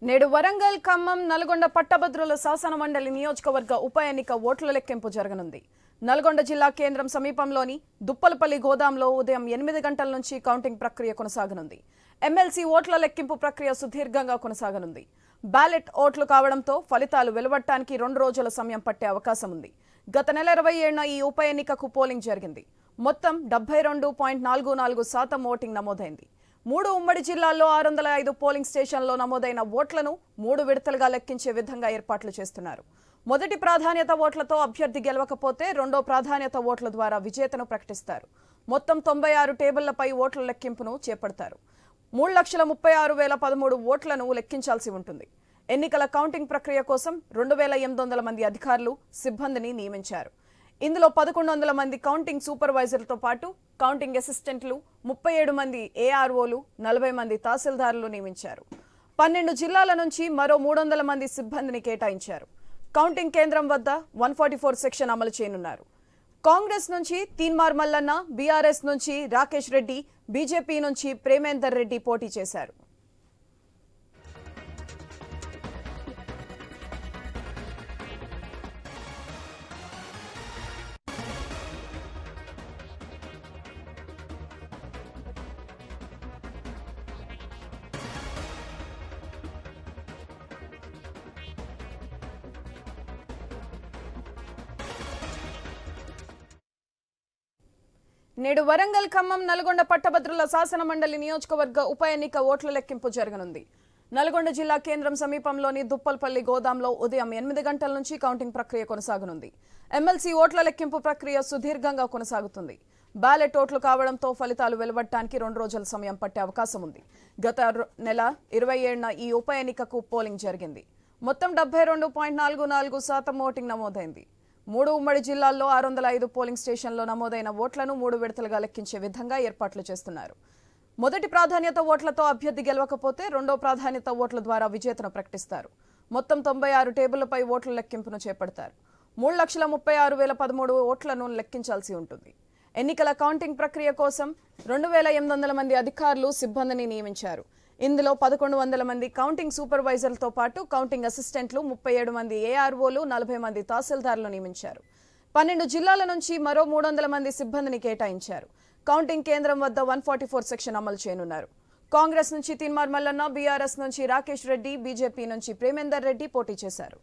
నేడు వరంగల్, ఖమ్మం, నల్గొండ పట్టభద్రుల శాసన మండలి నియోజకవర్గ ఉప ఎన్నిక ఓట్ల లెక్కింపు జరగనుంది. నల్గొండ జిల్లా కేంద్రం సమీపంలోని దుప్పలపల్లి గోదాంలో ఉదయం 8 గంటల నుంచి కౌంటింగ్ ప్రక్రియ కొనసాగనుంది. ఎమ్మెల్సీ ఓట్ల లెక్కింపు ప్రక్రియ సుదీర్ఘంగా కొనసాగనుంది. బ్యాలెట్ ఓట్లు కావడంతో ఫలితాలు వెలువడటానికి 2 రోజుల సమయం పట్టే అవకాశం ఉంది. గత నెల 27న ఈ ఉప ఎన్నికకు పోలింగ్ జరిగింది. మొత్తం 72.44% ఓటింగ్ నమోదైంది. 3 ఉమ్మడి జిల్లాల్లో 605 పోలింగ్ స్టేషన్లో నమోదైన ఓట్లను 3 విడతలుగా లెక్కించే విధంగా ఏర్పాట్లు చేస్తున్నారు. మొదటి ప్రాధాన్యత ఓట్లతో అభ్యర్థి గెలవకపోతే రెండో ప్రాధాన్యత ఓట్ల ద్వారా విజేతను ప్రకటిస్తారు. మొత్తం 96 టేబుళ్లపై ఓట్ల లెక్కింపును చేపడతారు. 3,36,013 ఓట్లను లెక్కించాల్సి ఉంటుంది. ఎన్నికల కౌంటింగ్ ప్రక్రియ కోసం 2,800 మంది అధికారులు, సిబ్బందిని నియమించారు. ఇందులో 1,100 మంది కౌంటింగ్ సూపర్వైజర్లతో పాటు కౌంటింగ్ అసిస్టెంట్లు, 37 మంది ఏఆర్ఓలు, 40 మంది తహసీల్దారులు నియమించారు. 12 జిల్లాల నుంచి మరో 300 మంది సిబ్బందిని కేటాయించారు. కౌంటింగ్ కేంద్రం వద్ద 144 సెక్షన్ అమలు చేయనున్నారు. కాంగ్రెస్ నుంచి తీన్మార్ మల్లన్న, బీఆర్ఎస్ నుంచి రాకేష్ రెడ్డి, బీజేపీ నుంచి ప్రేమేందర్ రెడ్డి పోటీ చేశారు. నేడు వరంగల్, ఖమ్మం, నల్గొండ పట్టభద్రుల శాసన మండలి నియోజకవర్గ ఉప ఎన్నిక ఓట్ల లెక్కింపు జరగనుంది. నల్గొండ జిల్లా కేంద్రం సమీపంలోని దుప్పల్పల్లి గోదాంలో ఉదయం 8 గంటల నుంచి కౌంటింగ్ ప్రక్రియ కొనసాగనుంది. ఎమ్మెల్సీ ఓట్ల లెక్కింపు ప్రక్రియ సుదీర్ఘంగా కొనసాగుతుంది. బ్యాలెట్ ఓట్లు కావడంతో ఫలితాలు వెలువడటానికి 2 రోజుల సమయం పట్టే అవకాశం ఉంది. గత నెల 27న ఈ ఉప ఎన్నికకు పోలింగ్ జరిగింది. మొత్తం 72.44% ఓటింగ్ నమోదైంది. 3 ఉమ్మడి జిల్లాల్లో 605 పోలింగ్ స్టేషన్లో నమోదైన ఓట్లను 3 విడతలుగా లెక్కించే విధంగా ఏర్పాట్లు చేస్తున్నారు. మొదటి ప్రాధాన్యత ఓట్లతో అభ్యర్థి గెలవకపోతే రెండో ప్రాధాన్యత ఓట్ల ద్వారా విజేతను ప్రకటిస్తారు. మొత్తం 96 టేబుళ్లపై ఓట్ల లెక్కింపును చేపడతారు. 3,36,013 ఓట్లను లెక్కించాల్సి ఉంటుంది. ఎన్నికల కౌంటింగ్ ప్రక్రియ కోసం 2,800 మంది అధికారులు, సిబ్బందిని నియమించారు. ఇందులో 1,100 మంది కౌంటింగ్ సూపర్వైజర్లతో పాటు కౌంటింగ్ అసిస్టెంట్లు, 37 మంది ఏఆర్ఓలు, 40 మంది తహసీల్దారులు నియమించారు. 12 జిల్లాల నుంచి మరో 300 మంది సిబ్బందిని కేటాయించారు. కౌంటింగ్ కేంద్రం వద్ద 144 సెక్షన్ అమలు చేయనున్నారు. కాంగ్రెస్ నుంచి తీన్మార్ మల్లన్న, బీఆర్ఎస్ నుంచి రాకేష్ రెడ్డి, బీజేపీ నుంచి ప్రేమేందర్ రెడ్డి పోటీ చేశారు.